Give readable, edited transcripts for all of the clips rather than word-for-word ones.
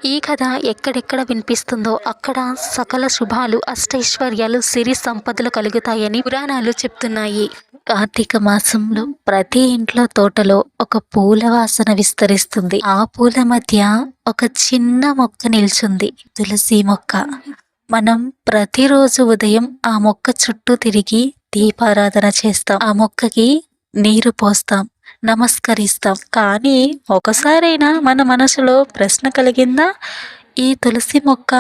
ఈ కథ ఎక్కడెక్కడ వినిపిస్తుందో అక్కడ సకల శుభాలు, అష్టైశ్వర్యాలు, సిరి సంపదలు కలుగుతాయని పురాణాలు చెప్తున్నాయి. కార్తీక మాసంలో ప్రతి ఇంట్లో తోటలో ఒక పూల వాసన విస్తరిస్తుంది. ఆ పూల మధ్య ఒక చిన్న మొక్క నిల్చుంది, తులసి మొక్క. మనం ప్రతిరోజు ఉదయం ఆ మొక్క చుట్టూ తిరిగి దీపారాధన చేస్తాం. ఆ మొక్కకి నీరు పోస్తాం, నమస్కరిస్తాం. కానీ ఒకసారైనా మన మనసులో ప్రశ్న కలిగిందా? ఈ తులసి మొక్క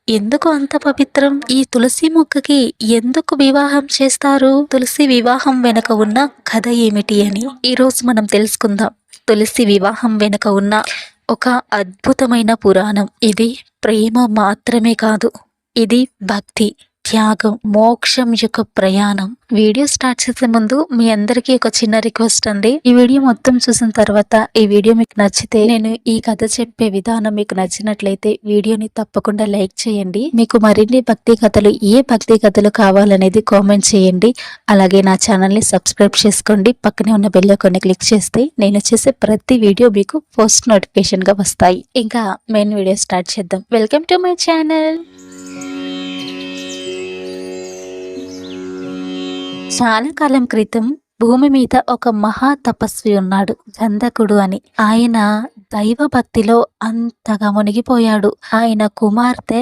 ఎందుకు అంత పవిత్రం? ఈ తులసి మొక్కకి ఎందుకు వివాహం చేస్తారు? తులసి వివాహం వెనుక ఉన్న కథ ఏమిటి అని ఈరోజు మనం తెలుసుకుందాం. తులసి వివాహం వెనుక ఉన్న ఒక అద్భుతమైన పురాణం. ఇది ప్రేమ మాత్రమే కాదు, ఇది భక్తి, త్యాగం, మోక్షం యొక్క ప్రయాణం. వీడియో స్టార్ట్ చేసే ముందు మీ అందరికీ ఒక చిన్న రిక్వెస్ట్ అండి. ఈ వీడియో మొత్తం చూసిన తర్వాత ఈ వీడియో మీకు నచ్చితే, నేను ఈ కథ చెప్పే విధానం మీకు నచ్చినట్లయితే వీడియోని తప్పకుండా లైక్ చేయండి. మీకు మరిన్ని భక్తి కథలు, ఏ భక్తి కథలు కావాలనేది కామెంట్ చేయండి. అలాగే నా ఛానల్ని సబ్స్క్రైబ్ చేసుకోండి. పక్కనే ఉన్న బెల్ ఐకాన్ని క్లిక్ చేస్తే నేను చేసే ప్రతి వీడియో మీకు పోస్ట్ నోటిఫికేషన్గా వస్తాయి. ఇంకా మెయిన్ వీడియో స్టార్ట్ చేద్దాం. Welcome to my channel. చాలా కాలం క్రితం భూమి మీద ఒక మహా తపస్వి ఉన్నాడు, గంధకుడు అని. ఆయన దైవ భక్తిలో అంతగా మునిగిపోయాడు. ఆయన కుమార్తె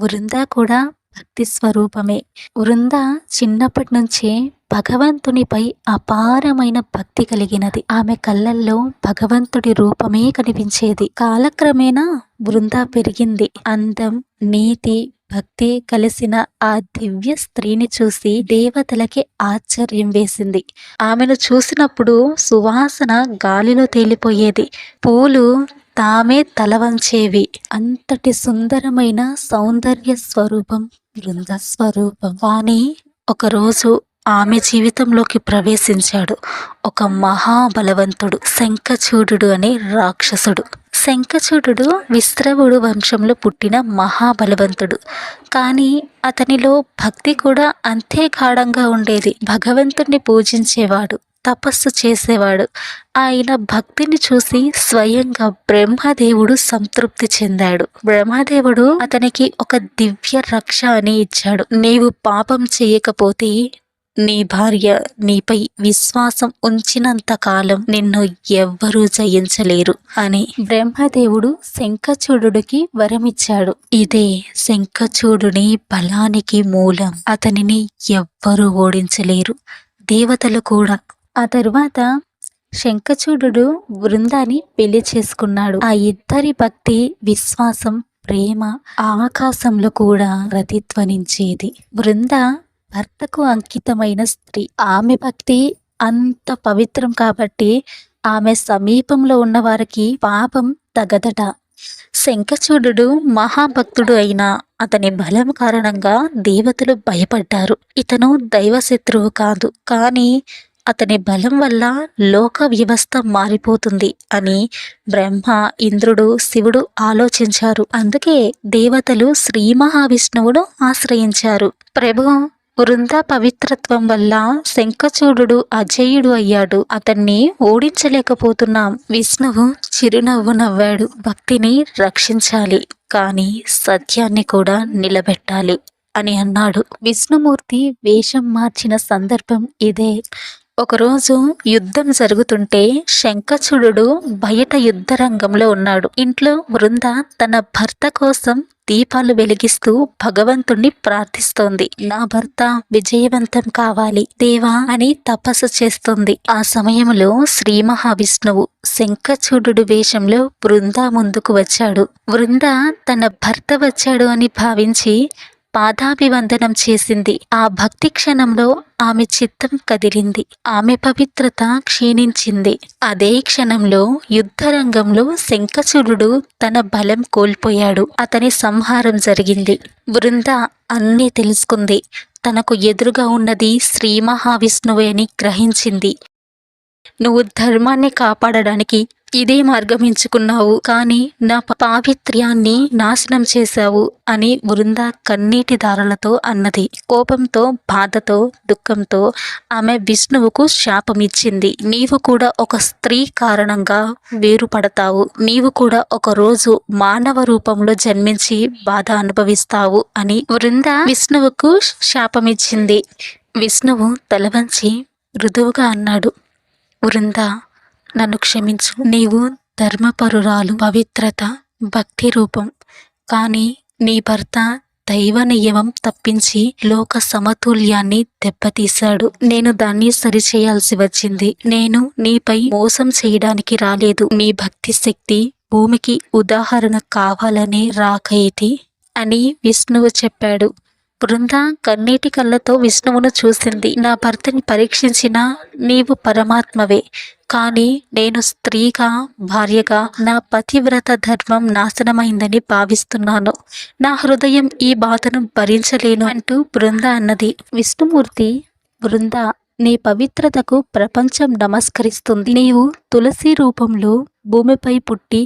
వృంద కూడా భక్తి స్వరూపమే. వృంద చిన్నప్పటి నుంచే భగవంతునిపై అపారమైన భక్తి కలిగినది. ఆమె కళ్ళల్లో భగవంతుడి రూపమే కనిపించేది. కాలక్రమేణా వృంద పెరిగింది. అందం, నీతి, భక్తి కలిసిన ఆ దివ్య స్త్రీని చూసి దేవతలకి ఆశ్చర్యం వేసింది. ఆమెను చూసినప్పుడు సువాసన గాలిలో తేలిపోయేది. పూలు తామే తల వంచేవి. అంతటి సుందరమైన సౌందర్య స్వరూపం బృంద స్వరూపం. కానీ ఒకరోజు ఆమె జీవితంలోకి ప్రవేశించాడు ఒక మహాబలవంతుడు, శంఖచూడు అనే రాక్షసుడు. శంఖచూడు విశ్రవుడు వంశంలో పుట్టిన మహాబలవంతుడు. కానీ అతనిలో భక్తి కూడా అంతే గాఢంగా ఉండేది. భగవంతుణ్ణి పూజించేవాడు, తపస్సు చేసేవాడు. ఆయన భక్తిని చూసి స్వయంగా బ్రహ్మదేవుడు సంతృప్తి చెందాడు. బ్రహ్మదేవుడు అతనికి ఒక దివ్య రక్ష అని ఇచ్చాడు. నీవు పాపం చేయకపోతే నీ భార్య నీపై విశ్వాసం ఉంచినంత కాలం నిన్ను ఎవ్వరూ జయించలేరు అని బ్రహ్మదేవుడు శంఖచూడుకి వరమిచ్చాడు. ఇదే శంఖచూడుని బలానికి మూలం. అతనిని ఎవ్వరూ ఓడించలేరు, దేవతలు కూడా. ఆ తరువాత శంఖచూడు బృందాన్ని పెళ్లి చేసుకున్నాడు. ఆ ఇద్దరి భక్తి, విశ్వాసం, ప్రేమ ఆకాశంలో కూడా ప్రతిధ్వనించేది. బృంద భర్తకు అంకితమైన స్త్రీ. ఆమె భక్తి అంత పవిత్రం కాబట్టి ఆమె సమీపంలో ఉన్న వారికి పాపం తగదట. శంఖచూడు మహాభక్తుడు అయినా అతని బలం కారణంగా దేవతలు భయపడ్డారు. ఇతను దైవశత్రువు కాదు, కానీ అతని బలం వల్ల లోక వ్యవస్థ మారిపోతుంది అని బ్రహ్మ, ఇంద్రుడు, శివుడు ఆలోచించారు. అందుకే దేవతలు శ్రీ మహావిష్ణువును ఆశ్రయించారు. ప్రభు, వృంద పవిత్రత్వం వల్ల శంఖచూడు అజేయుడు అయ్యాడు. అతన్ని ఓడించలేకపోతున్నాం. విష్ణువు చిరునవ్వు నవ్వాడు. భక్తిని రక్షించాలి, కానీ సత్యాన్ని కూడా నిలబెట్టాలి అని అన్నాడు. విష్ణుమూర్తి వేషం మార్చిన సందర్భం ఇదే. ఒకరోజు యుద్ధం జరుగుతుంటే శంఖచూడు బయట యుద్ధ రంగంలో ఉన్నాడు. ఇంట్లో వృంద తన భర్త కోసం దీపాలు వెలిగిస్తూ భగవంతుణ్ణి ప్రార్థిస్తోంది. నా భర్త విజయవంతం కావాలి దేవా అని తపస్సు చేస్తుంది. ఆ సమయంలో శ్రీ మహావిష్ణువు శంఖచూడు వేషంలో వృంద ముందుకు వచ్చాడు. వృంద తన భర్త వచ్చాడు అని భావించి పాదాభివందనం చేసింది. ఆ భక్తి క్షణంలో ఆమె చిత్తం కదిలింది. ఆమె పవిత్రత క్షీణించింది. అదే క్షణంలో యుద్ధరంగంలో శంఖచూడు తన బలం కోల్పోయాడు. అతని సంహారం జరిగింది. వృంద అన్నీ తెలుసుకుంది. తనకు ఎదురుగా ఉన్నది శ్రీ మహావిష్ణువే అని గ్రహించింది. నువ్వు ధర్మాన్ని కాపాడడానికి ఇదే మార్గం ఎంచుకున్నావు, కానీ నా పావిత్ర్యాన్ని నాశనం చేశావు అని వృంద కన్నీటి దారులతో అన్నది. కోపంతో, బాధతో, దుఃఖంతో ఆమె విష్ణువుకు శాపమిచ్చింది. నీవు కూడా ఒక స్త్రీ కారణంగా వేరుపడతావు. నీవు కూడా ఒక రోజు మానవ రూపంలో జన్మించి బాధ అనుభవిస్తావు అని వృంద విష్ణువుకు శాపమిచ్చింది. విష్ణువు తలవంచి మృదువుగా అన్నాడు, వృంద, నన్ను క్షమించు. నీవు ధర్మపరురాలు, పవిత్రత, భక్తి రూపం. కానీ నీ భర్త దైవ నియమం తప్పించి లోక సమతుల్యాన్ని దెబ్బతీశాడు. నేను దాన్ని సరిచేయాల్సి వచ్చింది. నేను నీపై మోసం చేయడానికి రాలేదు. నీ భక్తి శక్తి భూమికి ఉదాహరణ కావాలనే రాకైతి అని విష్ణువు చెప్పాడు. బృంద కన్నీటి కళ్ళతో విష్ణువును చూసింది. నా భర్తని పరీక్షించిన నీవు పరమాత్మవే, కానీ నేను స్త్రీగా, భార్యగా నా పతివ్రత ధర్మం నాశనమైందని భావిస్తున్నాను. నా హృదయం ఈ బాధను భరించలేను అంటూ బృంద అన్నది. విష్ణుమూర్తి, బృంద, నీ పవిత్రతకు ప్రపంచం నమస్కరిస్తుంది. నీవు తులసి రూపంలో భూమిపై పుట్టి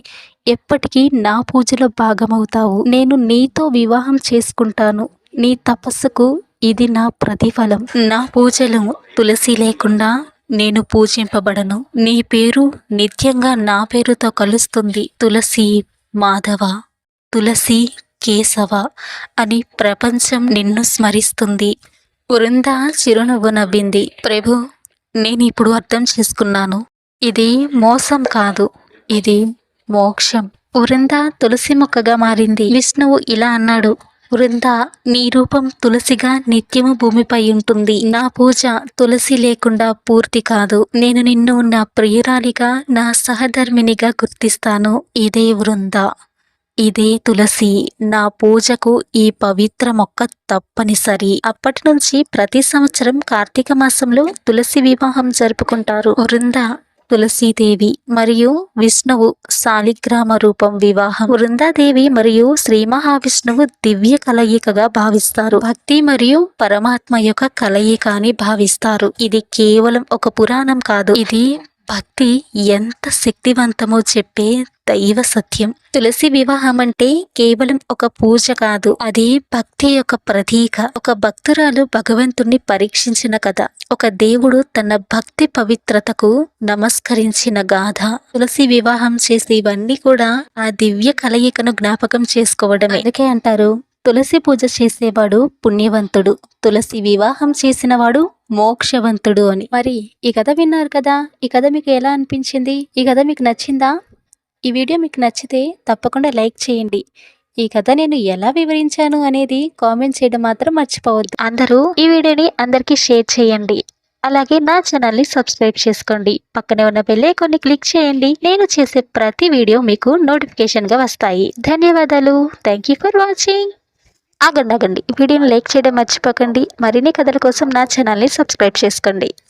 ఎప్పటికీ నా పూజలో భాగమవుతావు. నేను నీతో వివాహం చేసుకుంటాను. నీ తపస్సుకు ఇది నా ప్రతిఫలం. నా పూజలు తులసి లేకుండా నేను పూజింపబడను. నీ పేరు నిత్యంగా నా పేరుతో కలుస్తుంది. తులసి మాధవ, తులసి కేశవ అని ప్రపంచం నిన్ను స్మరిస్తుంది. వృంద చిరునవ్వు నవ్వింది. ప్రభు, నేను ఇప్పుడు అర్థం చేసుకున్నాను. ఇది మోసం కాదు, ఇది మోక్షం. వృంద తులసి మొక్కగా మారింది. విష్ణువు ఇలా అన్నాడు, వృంద, నీ రూపం తులసిగా నిత్యము భూమిపై ఉంటుంది. నా పూజ తులసి లేకుండా పూర్తి కాదు. నేను నిన్ను నా ప్రియురాలిగా, నా సహధర్మినిగా గుర్తిస్తాను. ఇదే వృంద, ఇదే తులసి. నా పూజకు ఈ పవిత్ర మొక్క తప్పనిసరి. అప్పటి నుంచి ప్రతి సంవత్సరం కార్తీక మాసంలో తులసి వివాహం జరుపుకుంటారు. వృంద, తులసీదేవి మరియు విష్ణువు శాలిగ్రామ రూపం వివాహం. వృందాదేవి మరియు శ్రీ మహావిష్ణువు దివ్య కలయికగా భావిస్తారు. భక్తి మరియు పరమాత్మ యొక్క కలయిక అని భావిస్తారు. ఇది కేవలం ఒక పురాణం కాదు, ఇది భక్తి ఎంత శక్తివంతమో చెప్పే దైవ సత్యం. తులసి వివాహం అంటే కేవలం ఒక పూజ కాదు, అది భక్తి యొక్క ప్రతీక. ఒక భక్తురాలు భగవంతుణ్ణి పరీక్షించిన కథ, ఒక దేవుడు తన భక్తి పవిత్రతకు నమస్కరించిన గాథ. తులసి వివాహం చేసే ఇవన్నీ కూడా ఆ దివ్య కలయికను జ్ఞాపకం చేసుకోవడమే. అందుకే అంటారు, తులసి పూజ చేసేవాడు పుణ్యవంతుడు, తులసి వివాహం చేసినవాడు మోక్షవంతుడు అని. మరి ఈ కథ విన్నారు కదా, ఈ కథ మీకు ఎలా అనిపించింది? ఈ కథ మీకు నచ్చిందా? ఈ వీడియో మీకు నచ్చితే తప్పకుండా లైక్ చేయండి. ఈ కథ నేను ఎలా వివరించాను అనేది కామెంట్ చేయడం మాత్రం మర్చిపోవద్దు. అందరూ ఈ వీడియోని అందరికీ షేర్ చేయండి. అలాగే నా ఛానల్ని సబ్స్క్రైబ్ చేసుకోండి. పక్కనే ఉన్న బెల్ ఐకాన్ని క్లిక్ చేయండి. నేను చేసే ప్రతి వీడియో మీకు నోటిఫికేషన్గా వస్తాయి. ధన్యవాదాలు. Thank you for watching. ఆగండి, వీడియోని లైక్ చేయడం మర్చిపోకండి. మరిన్ని కథల కోసం నా ఛానల్ని సబ్స్క్రైబ్ చేసుకోండి.